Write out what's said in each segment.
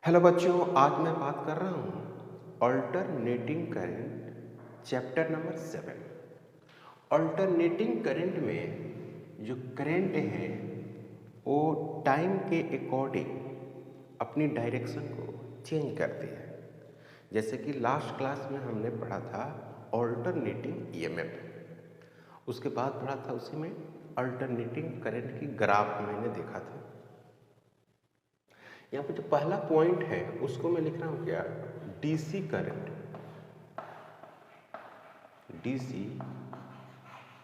Hello बच्चों, आज मैं बात कर रहा हूँ alternating current chapter number 7। Alternating current में जो करंट है वो टाइम के अकॉर्डिंग अपनी डायरेक्शन को चेंज करती है। जैसे कि लास्ट क्लास में हमने पढ़ा था अल्टरनेटिंग ईएमएफ, उसके बाद पढ़ा था उसी में अल्टरनेटिंग करंट की ग्राफ मैंने देखा था। यहाँ पे जो पहला पॉइंट है उसको मैं लिख रहा हूँ क्या, डीसी करंट। डीसी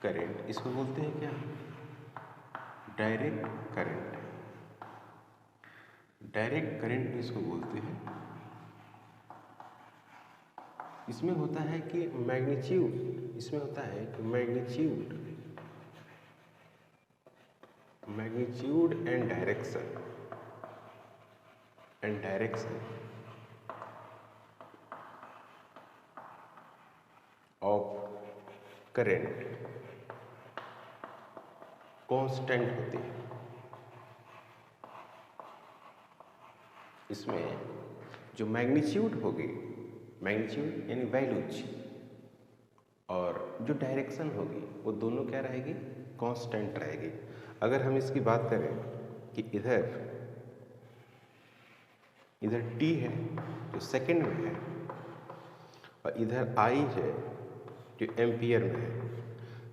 करंट इसको बोलते हैं क्या, डायरेक्ट करंट। डायरेक्ट करंट इसको बोलते हैं। इसमें होता है कि मैग्नीट्यूड, इसमें होता है कि magnitude and direction of current constant होती है। इसमें जो मैग्नीट्यूड होगी, मैग्नीट्यूड यानी वैल्यूज, और जो डायरेक्शन होगी वो दोनों क्या रहेगी, कांस्टेंट रहेगी। अगर हम इसकी बात करें कि इधर टी है जो सेकंड में है और इधर आई है जो एम्पियर में है,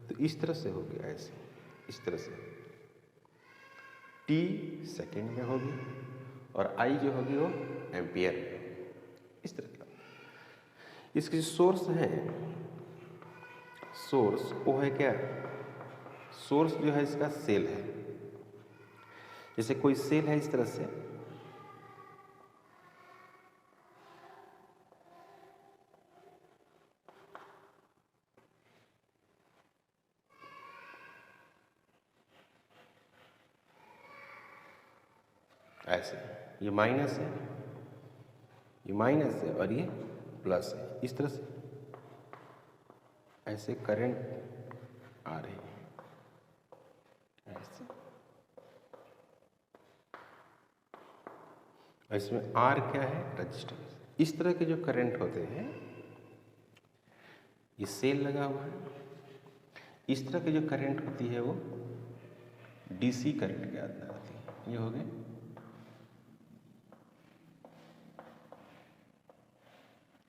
तो इस तरह से होगी, ऐसे इस तरह से टी सेकंड में होगी और आई जो होगी वो एम्पियर में, इस तरह का। इसके जो सोर्स है, सोर्स वो है क्या, सोर्स जो है इसका सेल है। जैसे कोई सेल है इस तरह से, ऐसे ये माइनस है, ये माइनस है और ये प्लस है, इस तरह से ऐसे करंट आ रही है, ऐसे। इसमें आर क्या है, रजिस्टेंस। इस तरह के जो करंट होते हैं, ये सेल लगा हुआ है, इस तरह की जो करंट होती है वो डीसी करंट के अंदर आती है। ये हो गए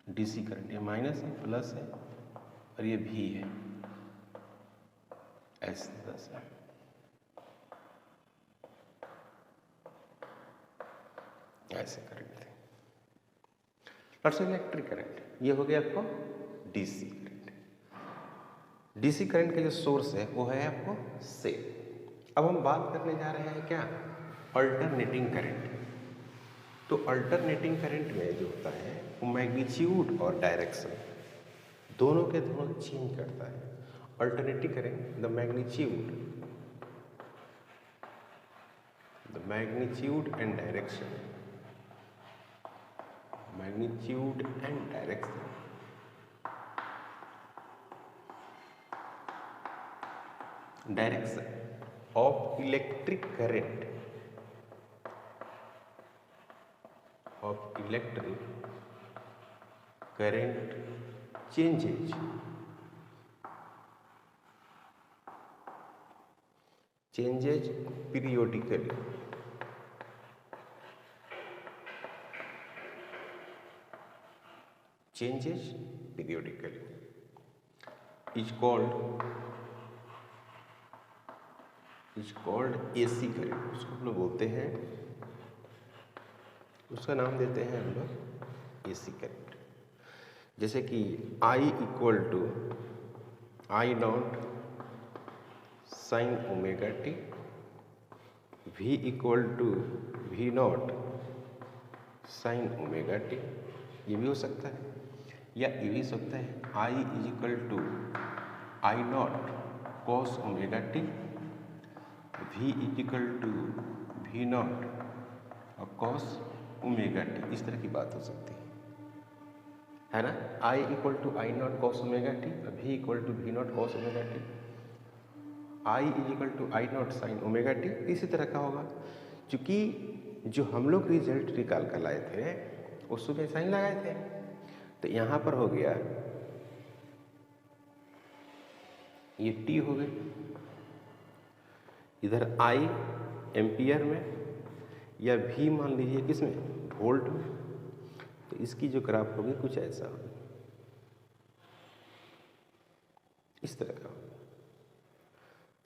डीसी करंट, ये माइनस है, प्लस है और ये भी है, ऐसे तरह से। ऐसे करंट थे। इलेक्ट्रिक करंट, ये हो गया आपको डीसी करंट। डीसी करंट का जो सोर्स है वो है आपको सेल। अब हम बात करने जा रहे हैं क्या, अल्टरनेटिंग करंट। तो अल्टरनेटिंग करंट में जो होता है वो मैग्नीट्यूड और डायरेक्शन दोनों के दोनों चेंज करता है। Alternating current, the magnitude and direction, direction of electric current changes periodically is called AC current. उसको हम लोग बोलते हैं, उसका नाम देते हैं हम लोग AC करंट। जैसे कि I equal to I not sine omega t, V equal to V not sine omega t, ये भी हो सकता है। या ये भी हो सकता है I is equal to I not cos omega t, V is equal to V not और कॉस ओमेगा टी। इस तरह की बात हो सकती है ना। I equal to I not cos omega t, V equal to V not cos omega t, I is equal to I not sine omega t, इसी तरह का होगा। चूंकि जो हम लोग रिजल्ट निकाल कर लाए थे उसमें ऐसा ही लगाए थे। तो यहाँ पर हो गया ये टी हो गई, इधर आई एम्पियर में या भी मान लीजिए किसमें, वोल्ट में। तो इसकी जो ग्राफ होगी कुछ ऐसा होगी, इस तरह का।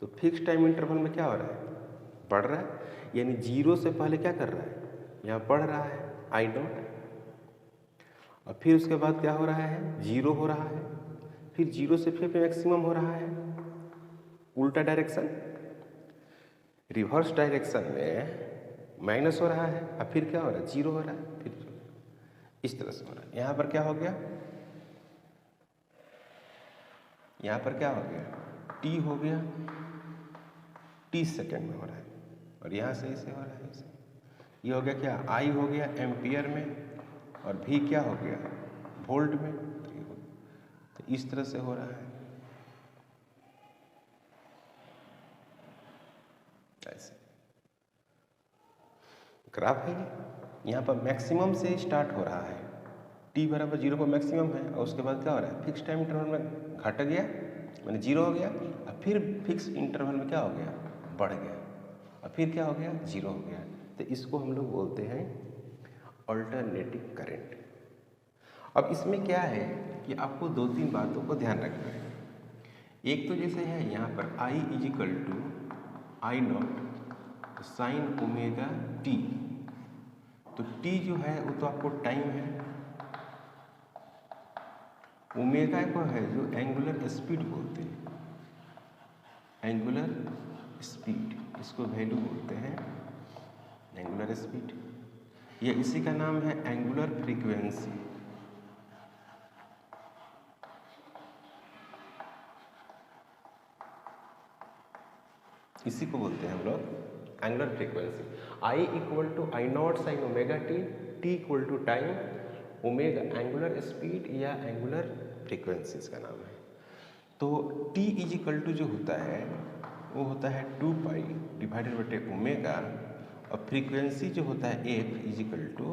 तो फिक्स टाइम इंटरवल में क्या हो रहा है, बढ़ रहा है, यानी जीरो से पहले क्या कर रहा है, यहाँ बढ़ रहा है आई डॉट, और फिर उसके बाद क्या हो रहा है, जीरो हो रहा है, फिर जीरो से फिर मैक्सिमम हो रहा है, उल्टा डायरेक्शन, रिवर्स डायरेक्शन में माइनस हो रहा है, और फिर क्या हो रहा है, जीरो हो रहा है, फिर इस तरह से हो रहा है। यहाँ पर क्या हो गया, यहाँ पर क्या हो गया, टी हो गया, टी सेकेंड में हो रहा है, और यहाँ से इसे हो रहा है इसे। ये हो गया क्या, आई हो गया एम्पियर में, और भी क्या हो गया, वोल्ट में। तो इस तरह से हो रहा है ऐसे ग्राफ है। यहाँ पर मैक्सिमम से स्टार्ट हो रहा है, टी बराबर जीरो पर मैक्सिमम है, और उसके बाद क्या हो रहा है, फिक्स टाइम इंटरवल में घट गया, मैंने जीरो हो गया, और फिर फिक्स इंटरवल में क्या हो गया, बढ़ गया, और फिर क्या हो गया, जीरो हो गया। तो इसको हम लोग बोलते हैं अल्टरनेटिंग करंट। अब इसमें क्या है कि आपको दो तीन बातों को ध्यान रखना है। एक तो जैसे है यहाँ पर I is equal to I not sine omega t, तो टी जो है वो तो आपको टाइम है, ओमेगा को है जो एंगुलर स्पीड बोलते हैं, एंगुलर स्पीड, इसको वैल्यू बोलते हैं एंगुलर स्पीड, या इसी का नाम है एंगुलर फ्रीक्वेंसी। इसी को बोलते हैं हम लोग angular frequency. I equal to I not sine omega t, t equal to time, omega angular speed या एंगुलर फ्रीक्वेंसी इसका नाम है। तो टी इज इक्वल टू जो होता है वो होता है 2 पाई डिवाइडेड बटे ओमेगा, और फ्रीक्वेंसी जो होता है एफ इज इक्वल टू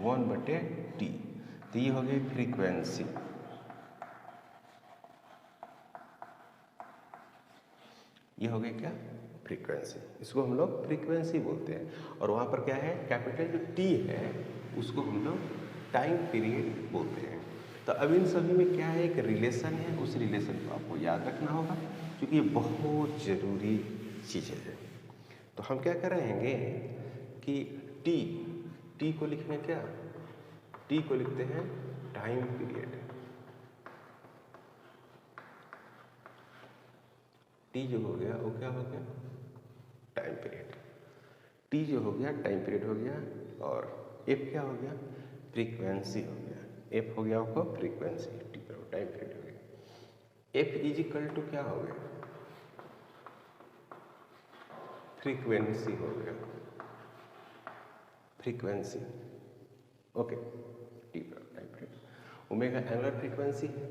1 बटे टी। तो ये हो गई फ्रीक्वेंसी। ये हो गई क्या, फ्रीक्वेंसी। इसको हम लोग फ्रीक्वेंसी बोलते हैं। और वहाँ पर क्या है, कैपिटल जो टी है उसको हम लोग टाइम पीरियड बोलते हैं। तो अब इन सभी में क्या है, एक रिलेशन है, उस रिलेशन को आपको याद रखना होगा क्योंकि ये बहुत ज़रूरी चीज़ें हैं। तो हम क्या करेंगे कि टी को लिखने क्या, टी को लिखते हैं टाइम पीरियड। टी जो हो गया वो क्या हो गया, टाइम पीरियड। टी जो हो गया टाइम पीरियड हो गया, और एफ क्या हो गया, फ्रीक्वेंसी हो गया। एफ हो गया आपको फ्रीक्वेंसी, टी पर टाइम पीरियड हो गया। एफ इज इक्वल टू क्या हो गया, फ्रीक्वेंसी हो गया, फ्रीक्वेंसी। ओके, टी पर time period. Omega angular frequency है,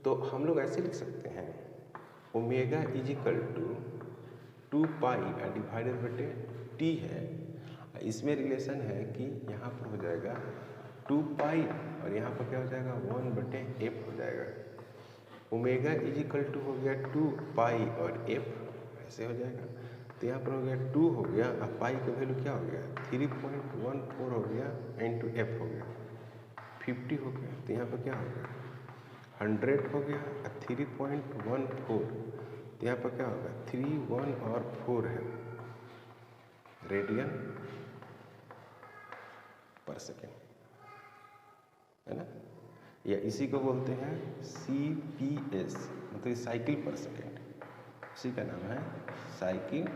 तो हम लोग ऐसे लिख सकते हैं omega is equal to 2 pi divided बटे टी है। इसमें रिलेशन है कि यहाँ पर हो जाएगा 2 पाई और यहाँ पर क्या हो जाएगा 1 बटे एफ हो जाएगा। ओमेगा इज इक्वल टू हो गया 2 पाई और एफ, ऐसे हो जाएगा। तो यहाँ पर हो गया 2 हो गया, अब पाई का वैल्यू क्या हो गया 3.14 हो गया, इंटू एफ हो गया 50 हो गया। तो यहाँ पर क्या हो गया 100 हो गया, 3.14, तो यहाँ पर क्या होगा 3, 1 और 4 है रेडियन पर सेकेंड, है ना। या इसी को बोलते हैं CPS, मतलब साइकिल पर सेकेंड, इसी का नाम है साइकिल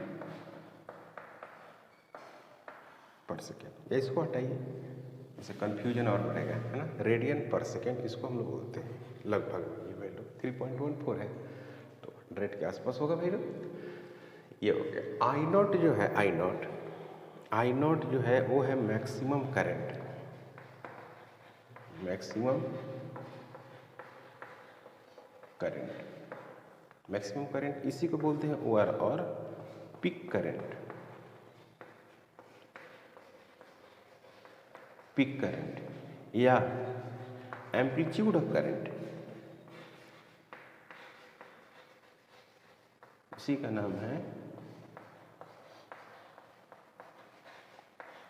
पर सेकेंड। या इसको हटाइए, इससे कंफ्यूजन और बढ़ेगा, है ना। रेडियन पर सेकेंड इसको हम लोग बोलते हैं। लगभग ये वैल्यू 3.14 है, तो 100 के आसपास होगा वैल्यू। ये हो गया। आई नॉट जो है, आई नॉट जो है वो है मैक्सिमम करंट, मैक्सिमम करंट इसी को बोलते हैं OR और पीक करंट। पीक करंट या एम्पलीट्यूड ऑफ करंट, इसी का नाम है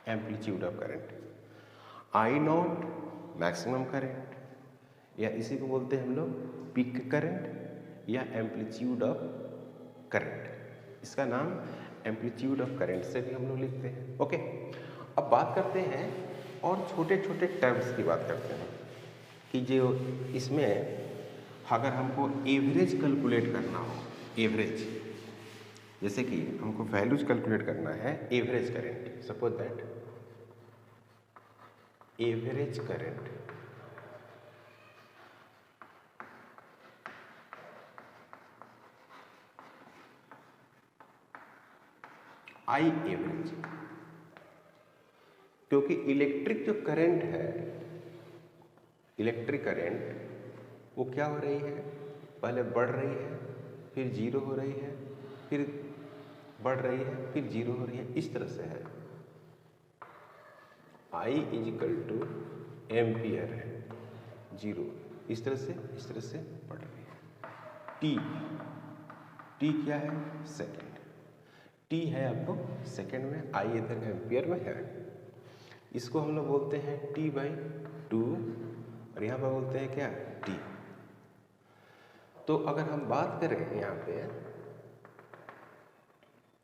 amplitude of current. I not maximum current, या इसी को बोलते हैं हम लोग पीक करंट या एम्पलीट्यूड ऑफ करंट। इसका नाम एम्पलीट्यूड ऑफ करंट से भी हम लोग लिखते हैं। ओके, अब बात करते हैं और छोटे छोटे टर्म्स की बात करते हैं कि जो इसमें अगर हमको एवरेज कैलकुलेट करना हो, एवरेज, जैसे कि हमको वैल्यूज कैलकुलेट करना है average current, suppose that average current I average, क्योंकि इलेक्ट्रिक जो करंट है, इलेक्ट्रिक करंट वो क्या हो रही है, पहले बढ़ रही है, फिर जीरो हो रही है, फिर बढ़ रही है, फिर जीरो हो रही है, इस तरह से है। I is equal two ampere है, जीरो, इस तरह से बढ़ रही है। टी क्या है, सेकेंड, टी है आपको सेकेंड में, आई इधर एम्पियर में है। इसको हम लोग बोलते हैं T/2 और यहाँ पर बोलते हैं क्या, टी। तो अगर हम बात करें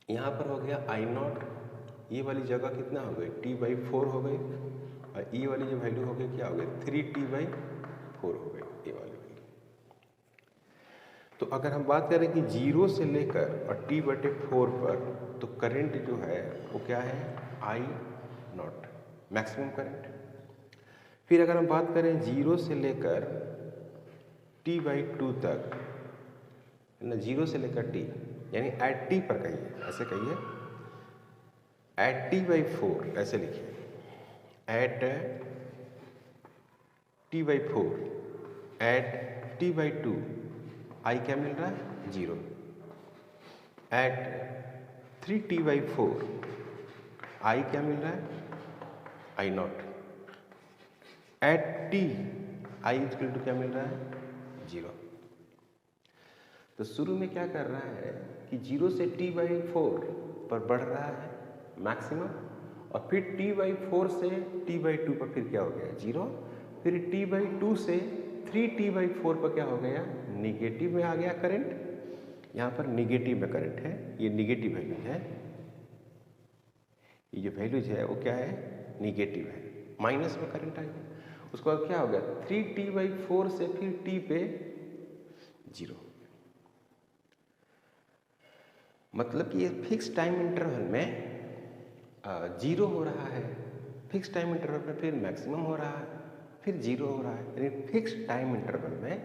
यहाँ पर हो गया आई नॉट, ये वाली जगह कितना हो गई, T/4 हो गई, और ये वाली जो वैल्यू हो गई क्या हो गई, 3T/4 हो गई, ये वाली वैल्यू। तो अगर हम बात करें कि 0 से लेकर और T/4 पर, तो करंट जो है वो क्या है, आई नॉट, मैक्सिमम करंट। फिर अगर हम बात करें 0 से लेकर T/2 तक, ना 0 से लेकर T, यानी एट T पर कहिए, ऐसे कहिए, एट T/4 ऐसे लिखिए, एट T/4, एट T/2 आई क्या मिल रहा है, 0, एट 3T/4 आई क्या मिल रहा है, I naught, at T I equal to क्या मिल रहा है, 0। तो शुरू में क्या कर रहा है कि 0 से T/4 पर बढ़ रहा है मैक्सिमम, और फिर T/4 से T/2 पर फिर क्या हो गया, 0, फिर T/2 से 3T/4 पर क्या हो गया, निगेटिव में आ गया करंट। यहाँ पर निगेटिव में करंट है, ये निगेटिव वैल्यू है, ये जो वैल्यूज है वो क्या है, निगेटिव है, माइनस में करंट आ गया। उसके बाद क्या हो गया, 3T/4 से फिर T पे 0, मतलब कि ये फिक्स टाइम इंटरवल में 0 हो रहा है, फिक्स टाइम इंटरवल में फिर मैक्सिमम हो रहा है, फिर 0 हो रहा है, यानी फिक्स टाइम इंटरवल में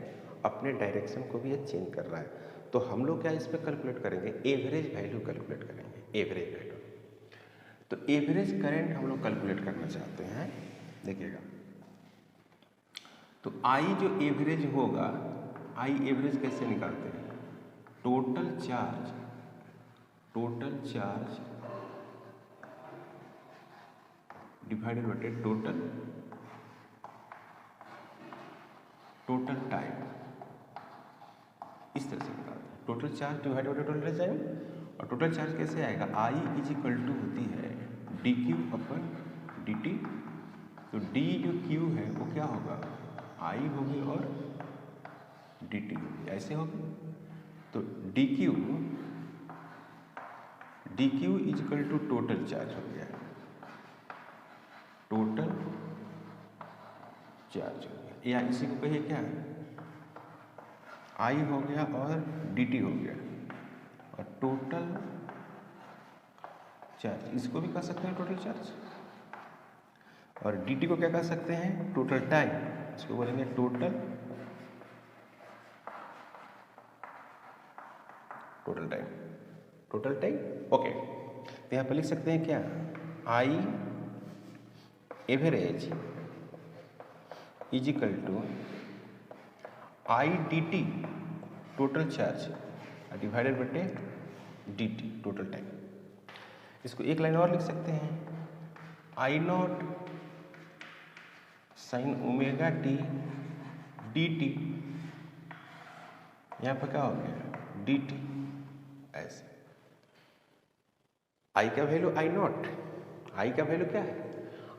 अपने डायरेक्शन को भी ये चेंज कर रहा है। तो हम लोग क्या इस पर कैलकुलेट करेंगे, एवरेज वैल्यू कैलकुलेट करेंगे, एवरेज वैल्यू। तो एवरेज करंट हम लोग कैलकुलेट करना चाहते हैं, देखिएगा, तो आई जो एवरेज होगा, आई एवरेज कैसे निकालते हैं, total charge divided by total time, इस तरह से निकालते हैं, total charge divided by total time. और टोटल चार्ज कैसे आएगा, आई इज इक्वल टू होती है dQ/dt। तो d जो Q है वो क्या होगा, आई होगी और dt होगी, ऐसे होगी। तो dQ is equal to total charge हो गया, टोटल चार्ज हो गया, या इसी को कहिए क्या, आई हो गया और dt हो गया, और टोटल चार्ज, इसको भी कह सकते हैं टोटल चार्ज, और dt को क्या कह सकते हैं, टोटल टाइम, इसको बोलेंगे टोटल टाइम। ओके, तो यहाँ पर लिख सकते हैं क्या, I average is equal to I dt total charge divided बटे dt टोटल टाइम। इसको एक लाइन और लिख सकते हैं, I not sine omega t d t, यहाँ पर क्या हो गया डी टी। ऐसे आई का वैल्यू आई नॉट, आई का वैल्यू क्या है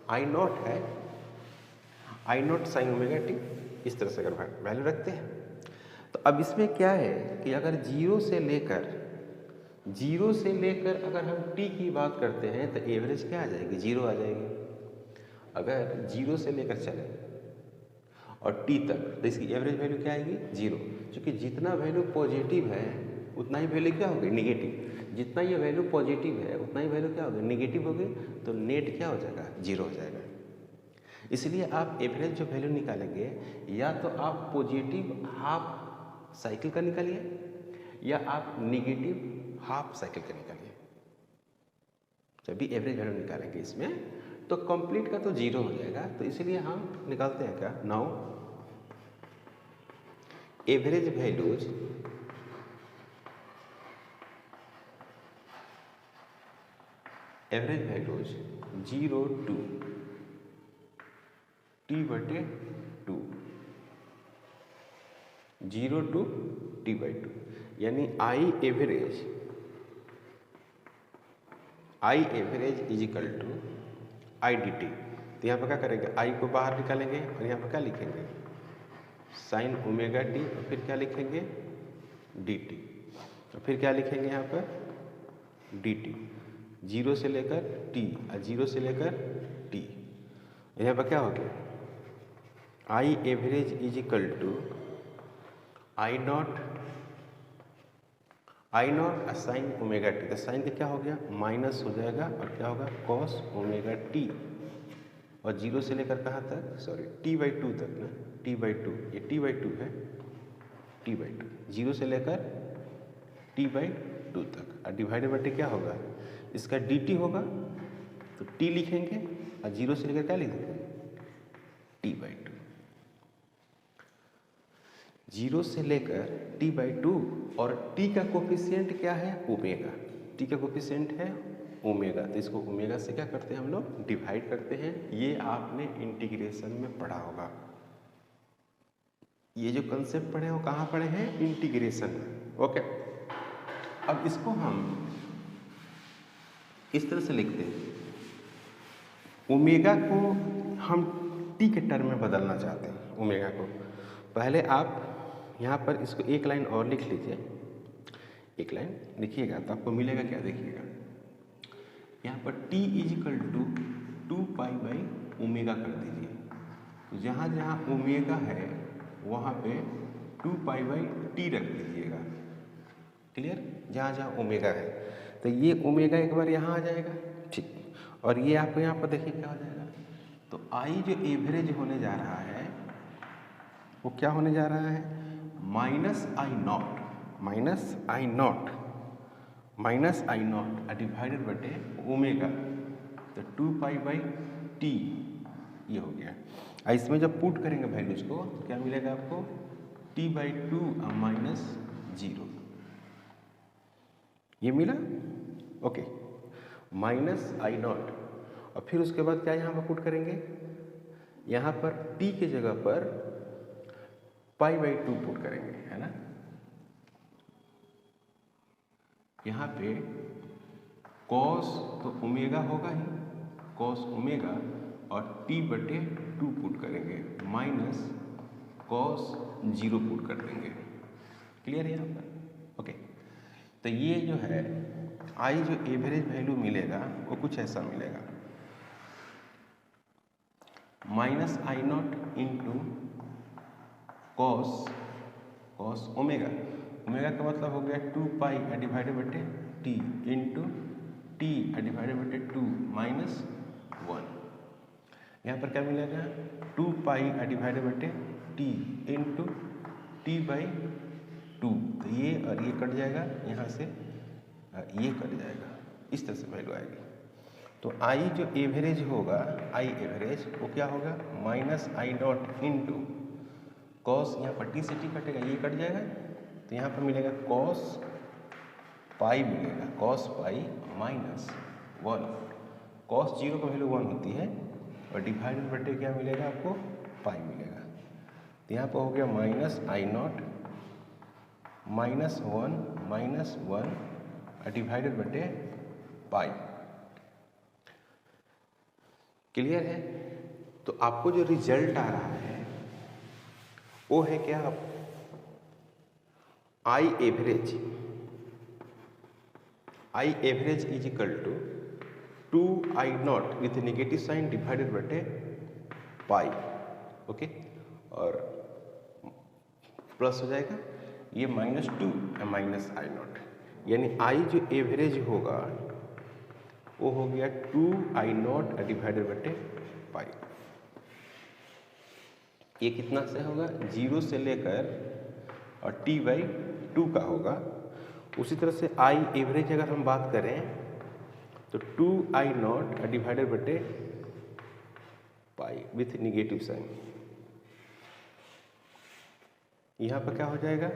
आई नॉट है, I not sine omega t. इस तरह से अगर वैल्यू रखते हैं तो अब इसमें क्या है कि अगर जीरो से लेकर अगर हम टी की बात करते हैं तो एवरेज क्या आ जाएगी जीरो आ जाएगी। अगर जीरो से लेकर चले और टी तक तो इसकी एवरेज वैल्यू क्या आएगी जीरो, क्योंकि जितना वैल्यू पॉजिटिव है उतना ही वैल्यू क्या होगी निगेटिव, जितना ये वैल्यू पॉजिटिव है उतना ही वैल्यू क्या होगी नेगेटिव होगी, तो नेट क्या हो जाएगा जीरो हो जाएगा। इसलिए आप एवरेज जो वैल्यू निकालेंगे या तो आप पॉजिटिव हाफ साइकिल का निकालिए या आप निगेटिव हाफ साइकिल का निकालिए। जब भी एवरेज वैल्यू निकालेंगे इसमें तो कंप्लीट का तो जीरो हो जाएगा, तो इसलिए हम निकालते हैं क्या now average values zero to t बटे two, zero to t by two, यानी I average is equal to I d t. तो यहाँ पर क्या करेंगे आई को बाहर निकालेंगे और यहाँ पर क्या लिखेंगे साइन ओमेगा टी और फिर क्या लिखेंगे डी टी और फिर क्या लिखेंगे यहाँ पर डी टी, जीरो से लेकर टी और जीरो से लेकर टी। यहाँ पर क्या हो गया I average is equal to I not sine omega t, तो साइन का क्या हो गया माइनस हो जाएगा और क्या होगा कॉस ओमेगा टी, और जीरो से लेकर कहाँ तक सॉरी टी बाई टू तक ना, टी बाई टू ये टी बाई टू है, टी बाई टू जीरो से लेकर टी बाई टू तक, और डिवाइडेड बाई क्या होगा इसका डी टी होगा, तो टी लिखेंगे और जीरो से लेकर क्या लिखेंगे टी बाई टू, जीरो से लेकर टी बाई टू, और टी का कोफिशिएंट क्या है ओमेगा, टी का कोफिशिएंट है ओमेगा, तो इसको ओमेगा से क्या करते हैं हम लोग डिवाइड करते हैं। ये आपने इंटीग्रेशन में पढ़ा होगा, ये जो कंसेप्ट पढ़े हो कहाँ पढ़े हैं इंटीग्रेशन में। ओके अब इसको हम इस तरह से लिखते हैं, ओमेगा को हम टी के टर्म में बदलना चाहते हैं ओमेगा को। पहले आप यहाँ पर इसको एक लाइन और लिख लीजिए, एक लाइन लिखिएगा तो आपको मिलेगा क्या देखिएगा, यहाँ पर t is equal to two pi by omega कर दीजिए, तो जहाँ जहाँ ओमेगा है वहाँ पे टू पाई बाई टी रख दीजिएगा, क्लियर, जहाँ जहाँ ओमेगा है, तो ये ओमेगा एक बार यहाँ आ जाएगा ठीक, और ये आपको यहाँ पर देखिए क्या हो जाएगा, तो आई जो एवरेज होने जा रहा है वो क्या होने जा रहा है माइनस आई नॉट डिवाइडेड बटे ओमेगा, तो टू पाई बाई टी ये हो गया। इसमें जब पुट करेंगे वैल्यूज को तो क्या मिलेगा आपको T by to minus zero, ये मिला ओके माइनस आई नॉट, और फिर उसके बाद क्या यहाँ पर पुट करेंगे, यहाँ पर टी के जगह पर पाई बाई टू पुट करेंगे, है ना, यहाँ पे कॉस तो ओमेगा होगा ही, कॉस ओमेगा, और टी बटे टू पुट करेंगे माइनस कॉस जीरो पुट कर देंगे, क्लियर है यहाँ पर ओके। तो ये जो है आई जो एवरेज वैल्यू मिलेगा वो कुछ ऐसा मिलेगा minus I not into cos omega, omega का मतलब हो गया टू पाई डिवाइडेड बटे टी इंटू टी डिवाइडेड बटे टू माइनस वन, यहाँ पर क्या मिलेगा टू पाई डिवाइडेड बटे T into T by to, तो ये और ये कट जाएगा, यहाँ से ये कट जाएगा, इस तरह से वैल्यू आएगी। तो आई जो एवरेज होगा आई एवरेज वो क्या होगा minus I not into cos, यहाँ पर टी से टी कटेगा ये कट जाएगा, तो यहाँ पर मिलेगा कॉस पाई मिलेगा, cos pi minus one, cos zero का वैल्यू वन होती है और डिवाइडेड बटे क्या मिलेगा आपको, पाई मिलेगा। तो यहाँ पर हो गया minus I not minus one divided बटे पाई। क्लियर है? तो आपको जो रिजल्ट आ रहा है वो है क्या, I average is equal to 2I0 with negative sine divided बटे पाई। ओके, और प्लस हो जाएगा ये -2 माइनस I0, यानी आई जो एवरेज होगा वो हो गया 2I0 डिवाइडेड बटे पाई। ये कितना से होगा, 0 से लेकर और t/2 का होगा। उसी तरह से आई एवरेज अगर हम बात करें तो 2I0 डिवाइडेड बटे पाई विथ निगेटिव साइन। यहाँ पर क्या हो जाएगा,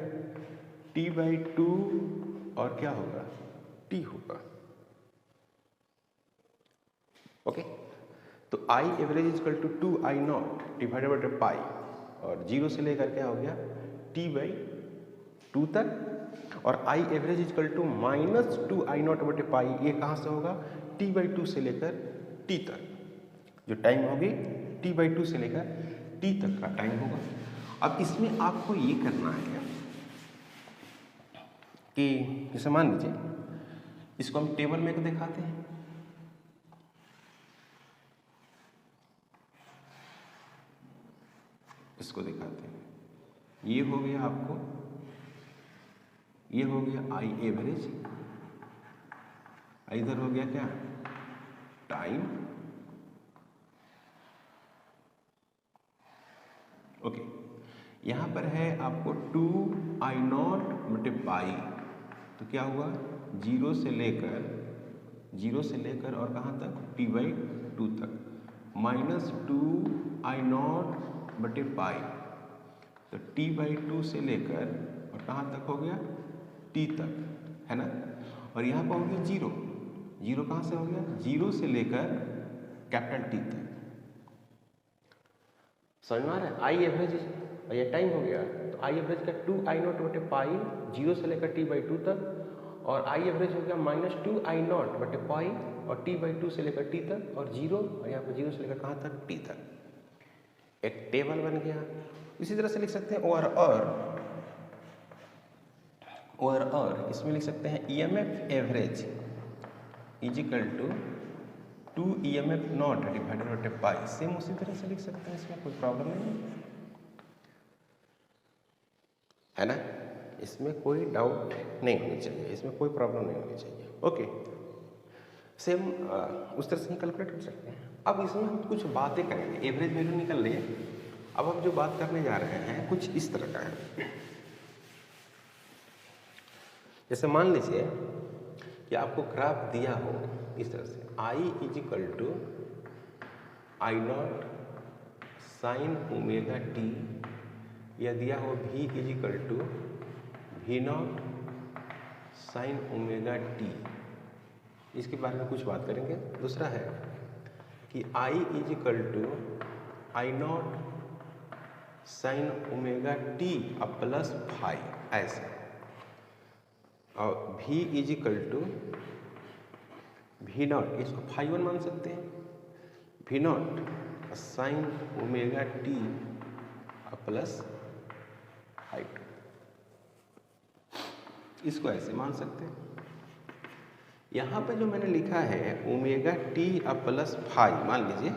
t/2 और क्या होगा, t होगा। ओके, तो I average equal to 2I0 divided बटे पाई, और 0 से लेकर क्या हो गया t/2 तक, और आई एवरेज इक्वल टू -2I0 बटे पाई। ये कहाँ से होगा, t/2 से लेकर t तक, जो टाइम होगी t/2 से लेकर t तक का टाइम होगा। अब इसमें आपको ये करना है कि जैसे मान लीजिए इसको हम टेबल में एक दिखाते हैं। इसको दिखाते हैं, ये हो गया आपको, ये हो गया आई एवरेज, इधर हो गया क्या, टाइम। ओके, यहाँ पर है आपको 2I0 बटे पाई, तो क्या हुआ 0 से लेकर और कहाँ तक t/2 तक, -2I0 बटे पाई, तो t/2 से लेकर और कहाँ तक हो गया t तक, है ना। और यहाँ पर हो गया 0 कहाँ से हो गया, 0 से लेकर कैपिटल T तक। समझ में आ रहा है, आई एवरेज और ये टाइम हो गया, तो आई एवरेज का 2I0 बटे पाई 0 से लेकर t/2 तक, और आई एवरेज हो गया -2I0 बटे पाई और t/2 से लेकर t तक, और 0, और यहाँ पर 0 से लेकर कहाँ तक t तक। एक टेबल बन गया। इसी तरह से लिख सकते हैं और इसमें लिख सकते हैं EMF average is equal to 2EMF0 divided बटे पाई। सेम उसी तरह से लिख सकते हैं, इसमें कोई प्रॉब्लम नहीं है ना, इसमें कोई डाउट नहीं होनी चाहिए, इसमें कोई प्रॉब्लम नहीं होनी चाहिए। ओके, सेम उस तरह से ही कैलकुलेट कर सकते हैं। अब इसमें हम कुछ बातें करेंगे, एवरेज वैल्यू निकल रही है। अब हम जो बात करने जा रहे हैं कुछ इस तरह का है। जैसे मान लीजिए कि आपको ग्राफ दिया हो इस तरह से, I is equal to I0 sine omega t, या दिया हो V is equal to V0 sine omega t। इसके बारे में कुछ बात करेंगे। दूसरा है कि I is equal to I0 sine omega t plus phi, ऐसे, और V is equal to V0, इसको φ1 मान सकते हैं, V0 sine omega t plus φ2, इसको ऐसे मान सकते हैं। यहाँ पे जो मैंने लिखा है ओमेगा t प्लस फाई, मान लीजिए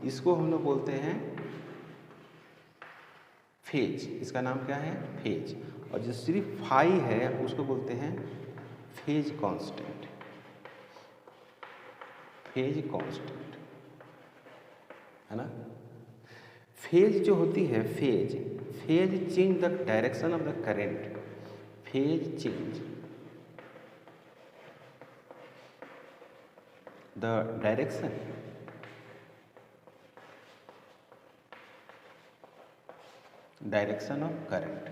इसको हम लोग बोलते हैं फेज, इसका नाम क्या है, फेज। और जो सिर्फ फाई है उसको बोलते हैं फेज कांस्टेंट, है ना। फेज जो होती है, phase change the direction of the current, phase change the direction of current.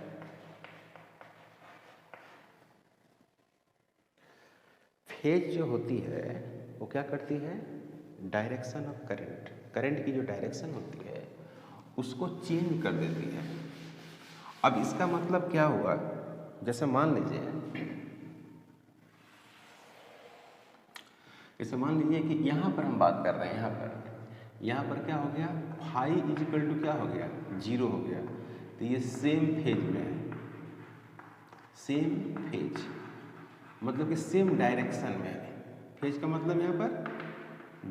Phase जो होती है वो क्या करती है, डायरेक्शन ऑफ करंट करंट की जो डायरेक्शन होती है उसको चेंज कर देती है। अब इसका मतलब क्या हुआ, जैसे मान लीजिए कि यहाँ पर हम बात कर रहे हैं, यहाँ पर क्या हो गया, फाई इजिकल टू क्या हो गया, 0 हो गया। तो ये सेम फेज में है, सेम फेज मतलब कि सेम डायरेक्शन में है। फेज का मतलब यहाँ पर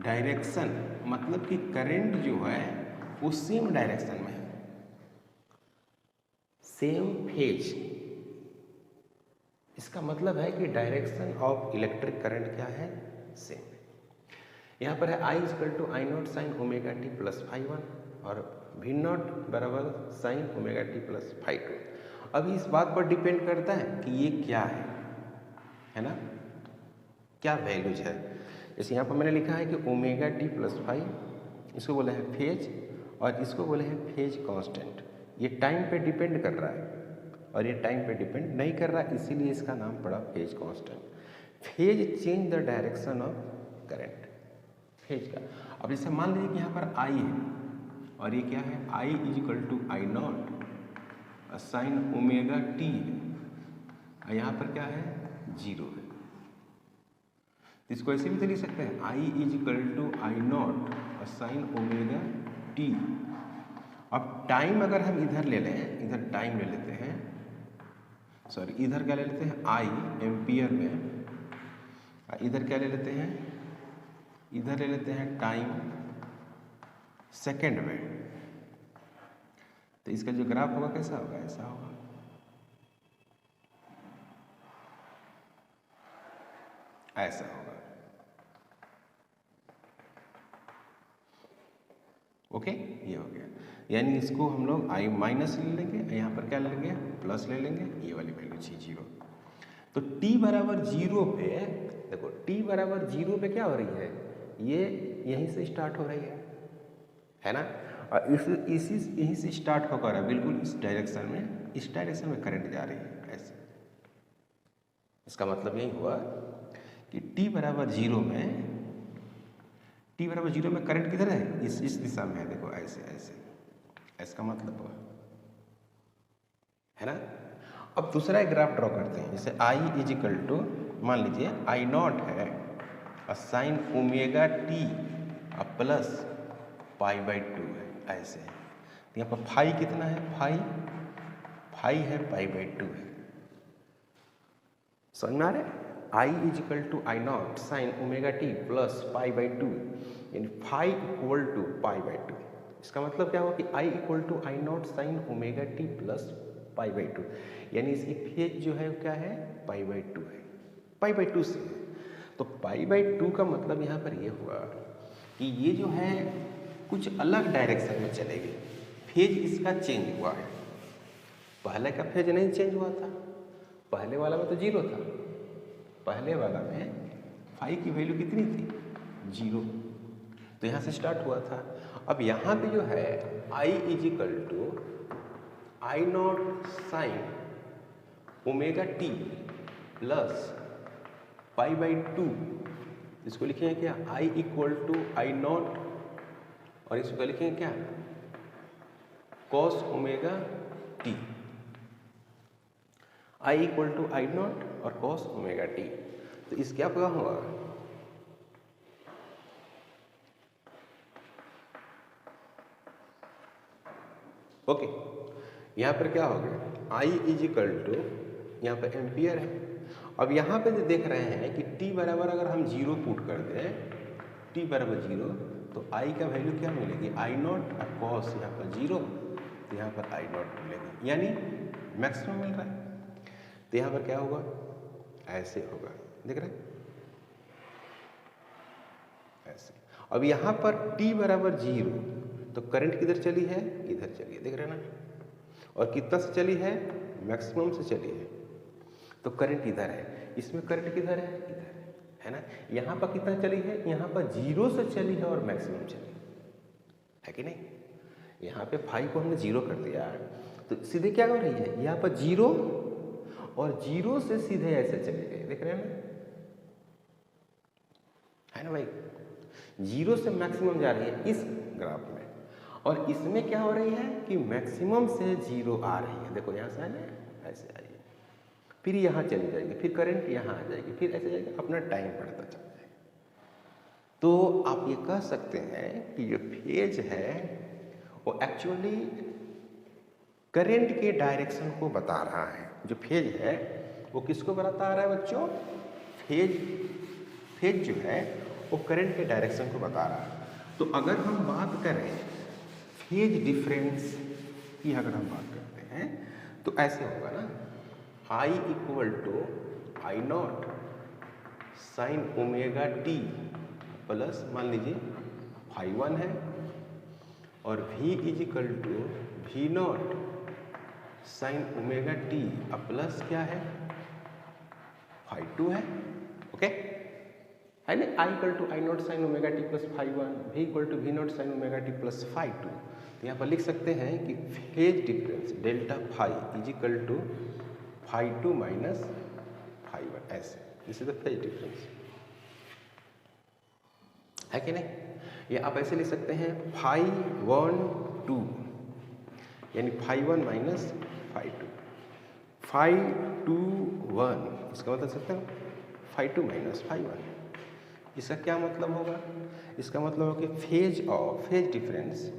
डायरेक्शन, मतलब कि करंट जो है वो सेम डायरेक्शन में है, सेम फेज। इसका मतलब है कि डायरेक्शन ऑफ इलेक्ट्रिक करंट क्या है, सेम। यहाँ पर है I equal to I not sine omega t plus phi 1 और V नॉट बराबर sine omega t plus phi 2। अभी इस बात पर डिपेंड करता है कि ये क्या है ना, क्या वैल्यूज है। जैसे यहाँ पर मैंने लिखा है कि ओमेगा टी प्लस फाई, इसको बोला है फेज और इसको बोले हैं फेज कांस्टेंट। ये टाइम पे डिपेंड कर रहा है और ये टाइम पे डिपेंड नहीं कर रहा, इसीलिए इसका नाम पड़ा phase constant. Phase change the direction of current, phase का। अब जैसे मान लीजिए कि यहाँ पर I है और ये क्या है, I is equal to I not sine omega t है और यहाँ पर क्या है, 0 है। इसको ऐसे भी तो लिख सकते हैं, I is equal to I not sine omega t. अब टाइम अगर हम इधर ले लें, इधर टाइम ले लेते हैं, सॉरी इधर क्या ले लेते हैं, I एम्पियर में, इधर क्या ले लेते हैं, इधर ले लेते हैं टाइम सेकंड में। तो इसका जो ग्राफ होगा कैसा होगा, ऐसा होगा। ऐसा होगा, ओके। ये हो गया, यानी इसको हम लोग I माइनस ले लेंगे, यहाँ पर क्या ले लेंगे, प्लस ले लेंगे, ये वाली वैल्यू 0। तो t बराबर 0 पे देखो, t बराबर 0 पे क्या हो रही है, ये यहीं से स्टार्ट हो रही है ना, और यहीं से स्टार्ट होकर बिल्कुल इस डायरेक्शन में करंट जा रही है ऐसे। इसका मतलब यही हुआ कि t बराबर 0 में करंट किधर है, इस दिशा में है, देखो ऐसे ऐसे, इसका मतलब हुआ है ना। अब दूसरा एक ग्राफ ड्रॉ करते हैं, जैसे I इज इक्वल टू, मान लीजिए आई नॉट है और sign omega t plus pi by 2 है, ऐसे। तो यहाँ पर फाई कितना है, फाई है पाई बाई 2 है। समझ में आ रहा है, I is equal to I not sine omega t plus pi by 2, यानी phi equal to pi by 2। इसका मतलब क्या हुआ कि I equal to I not sine omega t plus pi by 2, यानी इसकी फेज जो है क्या है, पाई बाई 2 है, पाई बाई 2 से। तो पाई बाई 2 का मतलब यहाँ पर ये हुआ कि ये जो है कुछ अलग डायरेक्शन में चलेगी, फेज इसका चेंज हुआ है। पहले का फेज नहीं चेंज हुआ था, पहले वाला में तो 0 था, पहले वाला में फाई की वैल्यू कितनी थी, 0। तो यहाँ से स्टार्ट हुआ था। अब यहाँ पे जो है I is equal to I not sine omega t plus pi by 2, इसको लिखेंगे क्या, I equal to I not, और इसको लिखेंगे क्या, cos omega t. I equal to I not और कॉस ओमेगा टी। तो इस क्या क्या हुआ, ओके। यहाँ पर क्या हो गया, I इज इक्वल टू, यहाँ पर एम्पियर है। अब यहाँ पे जो देख रहे हैं कि t बराबर अगर हम 0 पुट कर दें, t बराबर 0, तो I का वैल्यू क्या मिलेगी, आई नॉट और कॉस यहाँ पर 0, तो यहाँ पर आई नॉट मिलेगी, यानी मैक्सिमम मिल रहा है। तो यहाँ पर क्या होगा, ऐसे होगा, देख रहे हैं ऐसे। अब यहाँ पर t बराबर 0, तो करंट किधर चली है, इधर चली है, देख रहे हैं ना, और कितना से चली है, मैक्सिमम से चली है। तो करंट इधर है, इसमें करंट किधर है, इधर है ना। यहाँ पर कितना चली है, यहाँ पर 0 से चली है और मैक्सिमम चली है कि नहीं। यहाँ पे फाई को हमने 0 कर दिया, तो सीधे क्या हो रही है, यहाँ पर 0 और 0 से सीधे ऐसे चले गए, देख रहे हैं ना, है ना भाई। 0 से मैक्सिमम जा रही है, इस ग्राफ में, और इसमें क्या हो रही है कि मैक्सिमम से 0 आ रही है। देखो यहाँ से आना है, ऐसे आई है, फिर यहाँ चली जाएगी, फिर करंट यहाँ आ जाएगी, फिर ऐसे जाएगी, अपना टाइम बढ़ता चला जाएगा। तो आप ये कह सकते हैं कि जो फेज है वो एक्चुअली करंट के डायरेक्शन को बता रहा है। जो फेज है वो किसको बता रहा है बच्चों? फेज जो है वो करंट के डायरेक्शन को बता रहा है। तो अगर हम बात करें फेज डिफरेंस की, अगर हम बात करते हैं तो ऐसे होगा ना, I equal to I not sine omega t plus, मान लीजिए φ1 है, और V is equal to V not sine omega t plus क्या है, φ2 है। ओके, है ना, I equal to I not sine omega t plus φ1, V equal to V not sine omega t plus φ2। तो यहाँ पर लिख सकते हैं कि phase difference delta phi is equal to φ2 minus φ1, ऐसे। This is the phase difference, है कि नहीं? या आप ऐसे लिख सकते हैं φ1 2, यानी φ1 माइनस φ2, φ2 1, इसका मतलब सकते हैं φ2 माइनस φ1। इसका क्या मतलब होगा? इसका मतलब होगा कि फेज डिफरेंस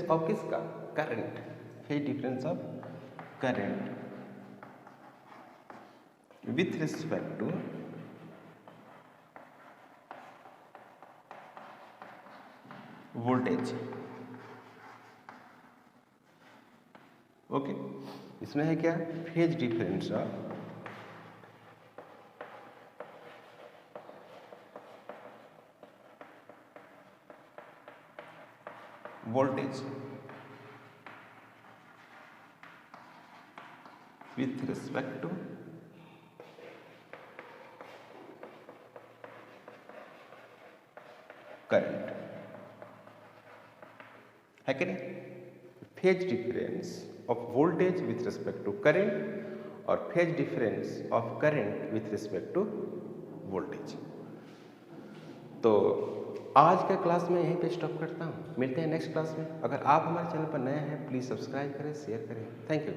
ऑफ किसका? Current. Phase difference of current with respect to voltage. Okay, इसमें है क्या? Phase difference of voltage with respect to current, है कि नहीं? Phase difference of voltage with respect to current और phase difference of current with respect to voltage. तो आज का क्लास में यहीं पे स्टॉप करता हूँ, मिलते हैं नेक्स्ट क्लास में। अगर आप हमारे चैनल पर नए हैं प्लीज़ सब्सक्राइब करें, शेयर करें। Thank you.